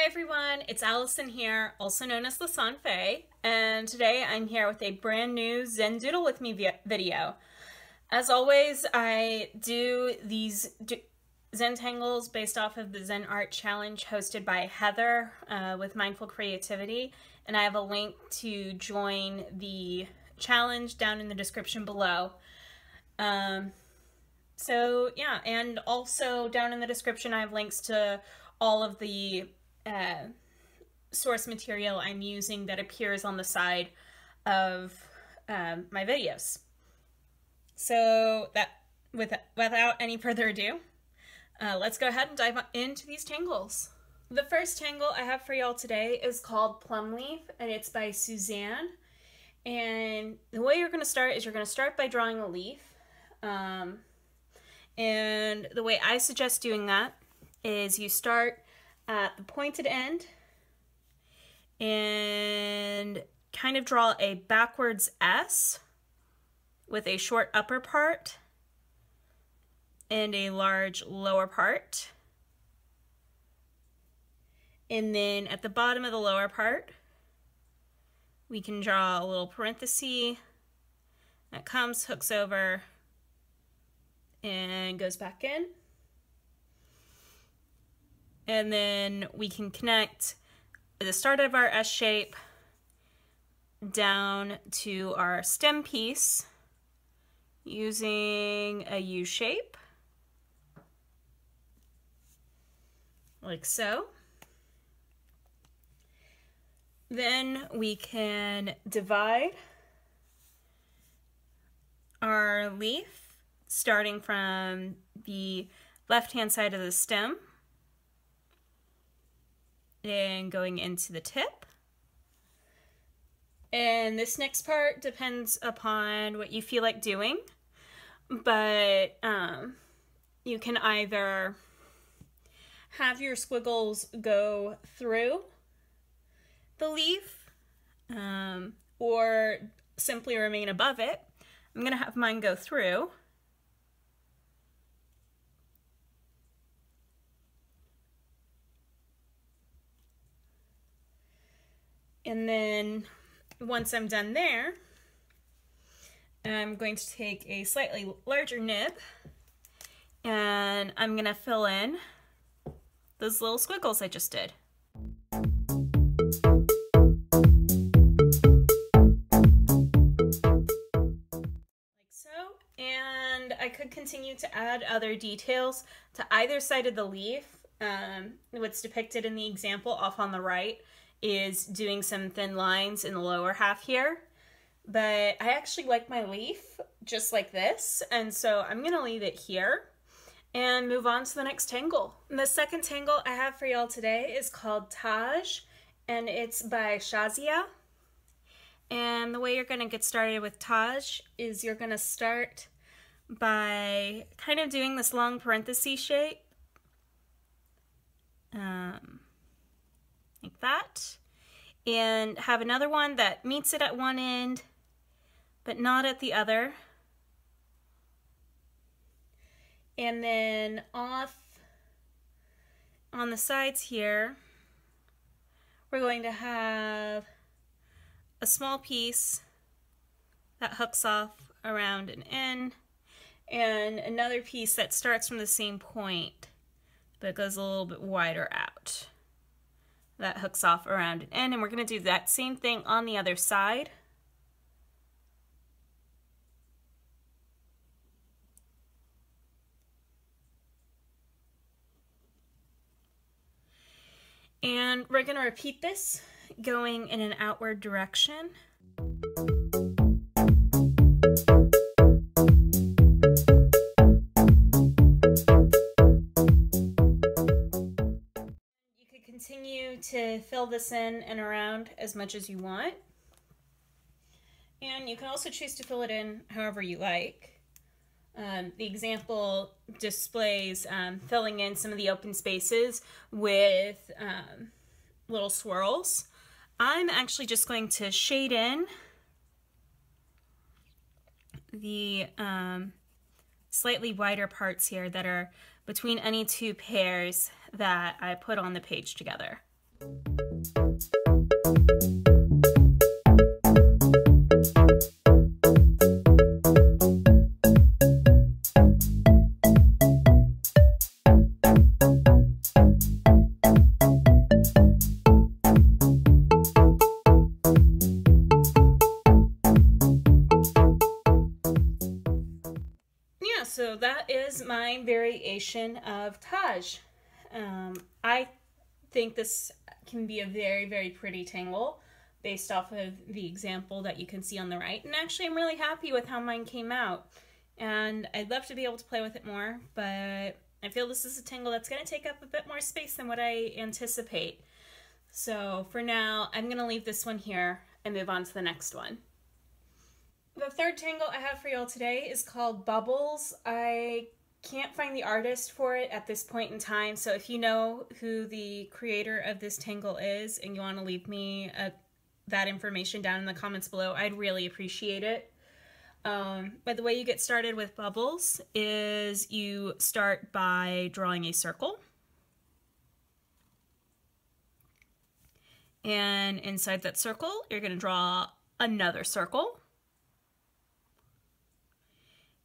Hi everyone, it's Allison here, also known as the San Fae, and today I'm here with a brand new Zen Doodle with me video. As always, I do these Zen tangles based off of the Zen Art Challenge hosted by Heather with Mindful Creativity, and I have a link to join the challenge down in the description below. So yeah, and also down in the description I have links to all of the source material I'm using that appears on the side of my videos. So without any further ado, let's go ahead and dive into these tangles. The first tangle I have for y'all today is called Plum Leaf, and it's by Suzanne. And the way you're going to start is you're going to start by drawing a leaf. And the way I suggest doing that is you start at the pointed end and kind of draw a backwards S with a short upper part and a large lower part. And then at the bottom of the lower part, we can draw a little parenthesis that comes, hooks over, and goes back in. And then we can connect the start of our S shape down to our stem piece using a U shape, like so. Then we can divide our leaf starting from the left-hand side of the stem and going into the tip. And this next part depends upon what you feel like doing, but you can either have your squiggles go through the leaf or simply remain above it. I'm going to have mine go through. And then once I'm done there, I'm going to take a slightly larger nib and I'm going to fill in those little squiggles I just did. Like so. And I could continue to add other details to either side of the leaf. What's depicted in the example off on the right is doing some thin lines in the lower half here, but I actually like my leaf just like this, and so I'm gonna leave it here and move on to the next tangle. The second tangle I have for y'all today is called Taj, and it's by Shazia. And the way you're gonna get started with Taj is you're gonna start by kind of doing this long parenthesis shape. Like that, and have another one that meets it at one end but not at the other, and then off on the sides here we're going to have a small piece that hooks off around an end and another piece that starts from the same point but goes a little bit wider out. That hooks off around an end, and we're going to do that same thing on the other side. And we're going to repeat this going in an outward direction. Continue to fill this in and around as much as you want. And you can also choose to fill it in however you like. The example displays filling in some of the open spaces with little swirls. I'm actually just going to shade in the slightly wider parts here that are between any two pairs that I put on the page together. So that is my variation of Taj. I think this can be a very, very pretty tangle based off of the example that you can see on the right. And actually, I'm really happy with how mine came out. And I'd love to be able to play with it more, but I feel this is a tangle that's going to take up a bit more space than what I anticipate. So for now, I'm going to leave this one here and move on to the next one. The third tangle I have for y'all today is called Bubbles. I can't find the artist for it at this point in time, so if you know who the creator of this tangle is and you want to leave me that information down in the comments below, I'd really appreciate it. But the way you get started with Bubbles is you start by drawing a circle. And inside that circle, you're going to draw another circle.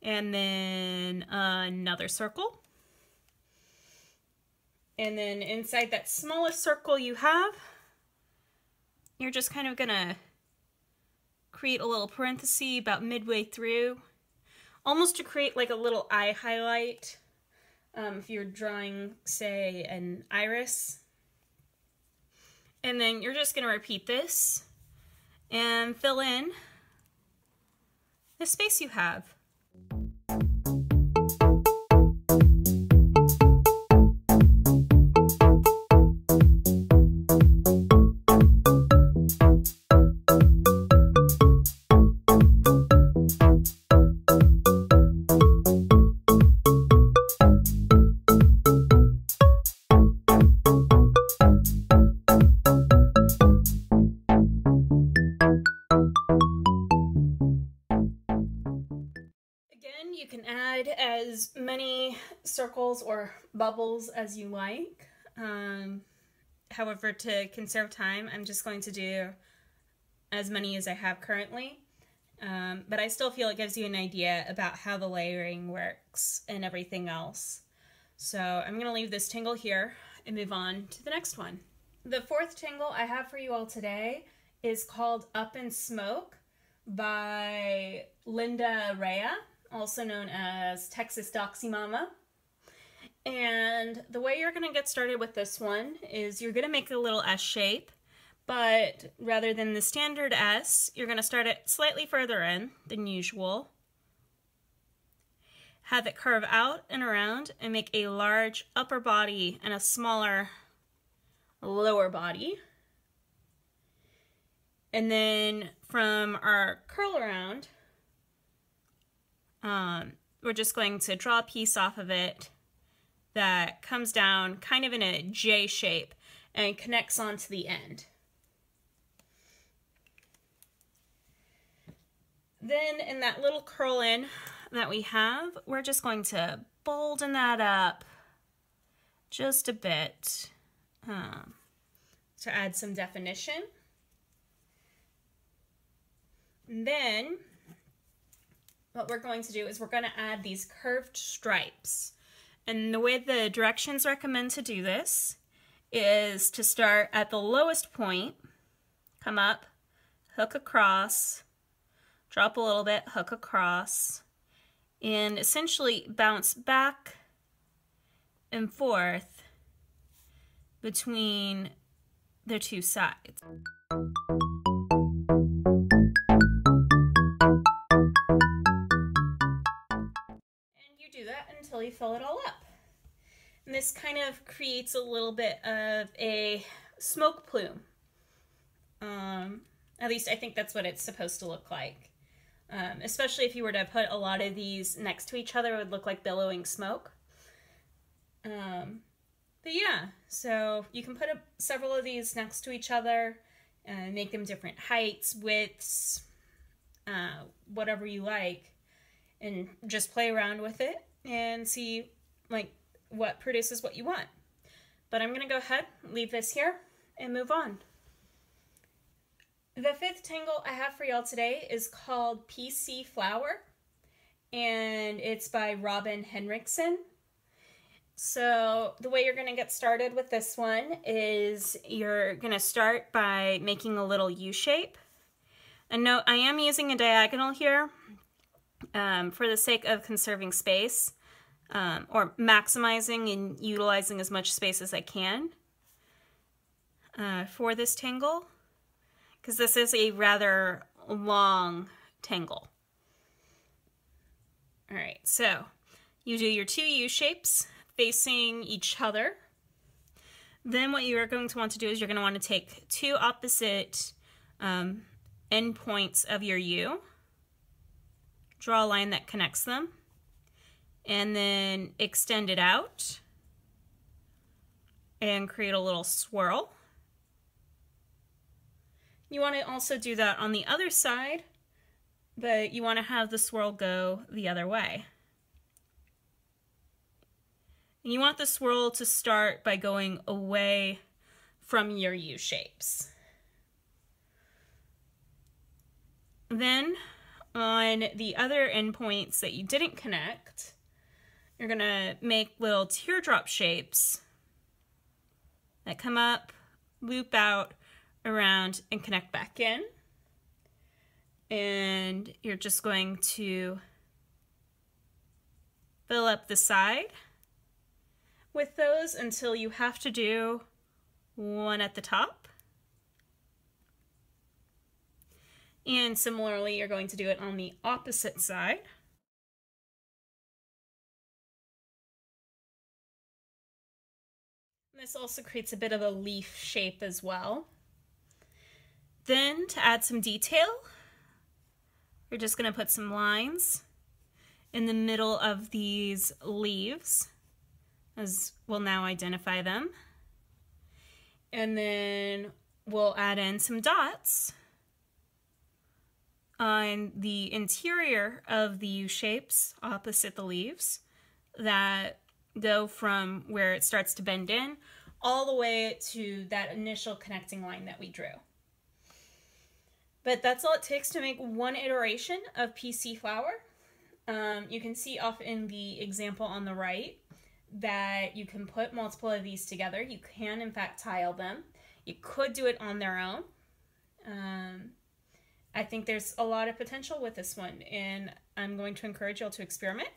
And then another circle. And then inside that smallest circle you have, you're just kind of gonna create a little parenthesis about midway through, almost to create like a little eye highlight. If you're drawing, say, an iris. And then you're just gonna repeat this and fill in the space you have. You can add as many circles or bubbles as you like. However, to conserve time, I'm just going to do as many as I have currently. But I still feel it gives you an idea about how the layering works and everything else. So I'm going to leave this tangle here and move on to the next one. The fourth tangle I have for you all today is called Up in Smoke by Linda Rea, also known as Texas Doxy Mama. And the way you're going to get started with this one is you're going to make a little S shape, but rather than the standard S, you're going to start it slightly further in than usual. Have it curve out and around and make a large upper body and a smaller lower body. And then from our curl around, we're just going to draw a piece off of it that comes down kind of in a J shape and connects onto the end. Then in that little curl in that we have, we're just going to bolden that up just a bit to add some definition. And then what we're going to do is we're going to add these curved stripes. And the way the directions recommend to do this is to start at the lowest point, come up, hook across, drop a little bit, hook across, and essentially bounce back and forth between the two sides. Do that until you fill it all up. And this kind of creates a little bit of a smoke plume. At least I think that's what it's supposed to look like. Especially if you were to put a lot of these next to each other, it would look like billowing smoke. But yeah, so you can put several of these next to each other and make them different heights, widths, whatever you like, and just play around with it and see like what produces what you want. But I'm gonna go ahead, leave this here, and move on. The fifth tangle I have for y'all today is called PC Flower, and it's by Robin Henriksen. So the way you're going to get started with this one is you're going to start by making a little U shape. And note, I am using a diagonal here for the sake of conserving space, or maximizing and utilizing as much space as I can for this tangle, because this is a rather long tangle. All right, so you do your two U shapes facing each other. Then what you are going to want to do is you're going to want to take two opposite end points of your U, draw a line that connects them, and then extend it out and create a little swirl. You want to also do that on the other side, but you want to have the swirl go the other way. And you want the swirl to start by going away from your U shapes. Then on the other endpoints that you didn't connect, you're going to make little teardrop shapes that come up, loop out, around, and connect back in. And you're just going to fill up the side with those until you have to do one at the top. And similarly, you're going to do it on the opposite side. This also creates a bit of a leaf shape as well. Then, to add some detail, we're just going to put some lines in the middle of these leaves, as we'll now identify them. And then we'll add in some dots on the interior of the U shapes opposite the leaves that go from where it starts to bend in all the way to that initial connecting line that we drew. But that's all it takes to make one iteration of PC Flower. You can see off in the example on the right that you can put multiple of these together. You can, in fact, tile them. You could do it on their own. I think there's a lot of potential with this one, and I'm going to encourage y'all to experiment.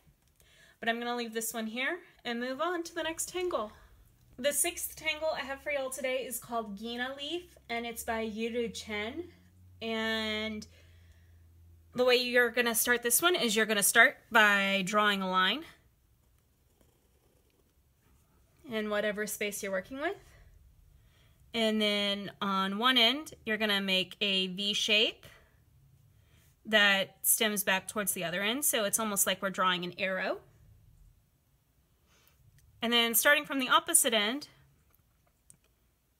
But I'm going to leave this one here and move on to the next tangle. The sixth tangle I have for y'all today is called Dena Leaf, and it's by Yiru Chen. And the way you're going to start this one is you're going to start by drawing a line in whatever space you're working with. And then on one end, you're going to make a V shape that stems back towards the other end. So it's almost like we're drawing an arrow. And then starting from the opposite end,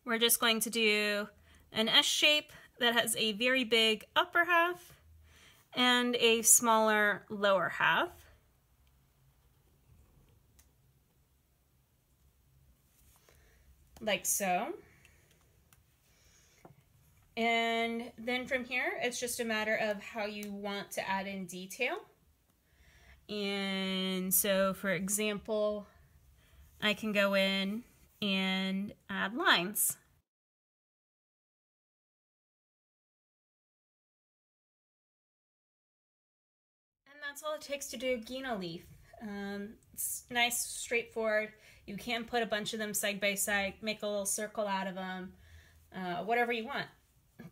we're just going to do an S shape that has a very big upper half and a smaller lower half. Like so. And then from here, it's just a matter of how you want to add in detail. And so, for example, I can go in and add lines. And that's all it takes to do Dena Leaf. It's nice, straightforward. You can put a bunch of them side by side, make a little circle out of them, whatever you want.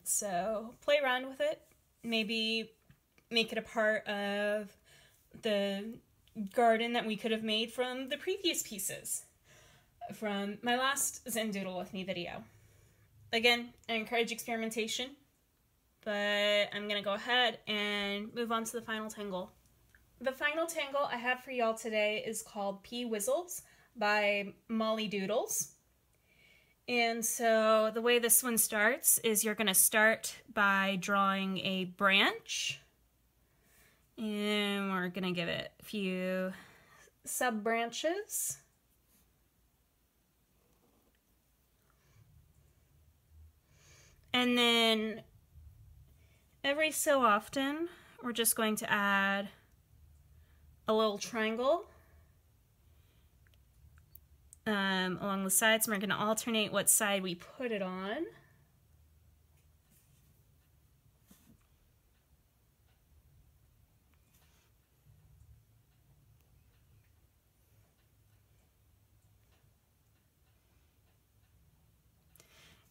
So play around with it. Maybe make it a part of the garden that we could have made from the previous pieces from my last Zen Doodle with me video. Again, I encourage experimentation, but I'm going to go ahead and move on to the final tangle. The final tangle I have for y'all today is called Pizzles by Molly Doodles. And so the way this one starts is you're going to start by drawing a branch. And we're going to give it a few sub-branches. And then every so often, we're just going to add a little triangle along the sides, and we're going to alternate what side we put it on.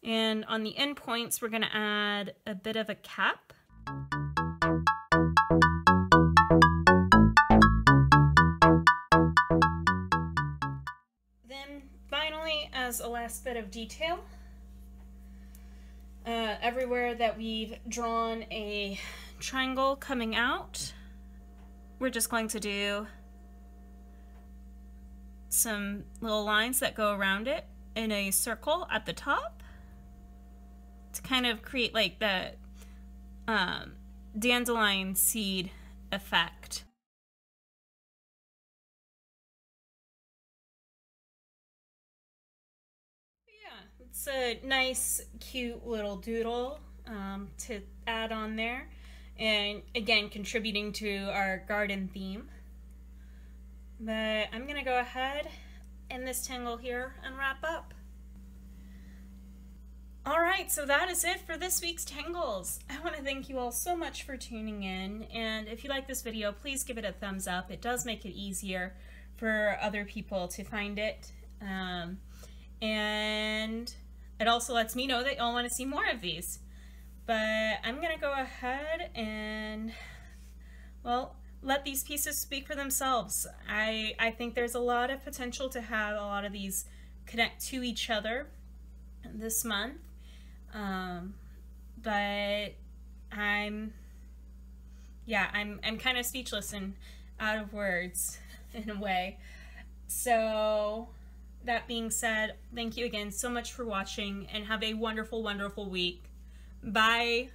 And on the end points, we're going to add a bit of a cap. Then finally, as a last bit of detail, everywhere that we've drawn a triangle coming out, we're just going to do some little lines that go around it in a circle at the top to kind of create like the dandelion seed effect. Yeah, it's a nice, cute little doodle to add on there, and again, contributing to our garden theme. But I'm gonna go ahead, end this tangle here, and wrap up. Alright, so that is it for this week's Tangles. I want to thank you all so much for tuning in, and if you like this video, please give it a thumbs up. It does make it easier for other people to find it, and it also lets me know that y'all want to see more of these. But I'm gonna go ahead and, well, let these pieces speak for themselves. I think there's a lot of potential to have a lot of these connect to each other this month. But I'm kind of speechless and out of words in a way. So that being said, thank you again so much for watching, and have a wonderful, wonderful week. Bye.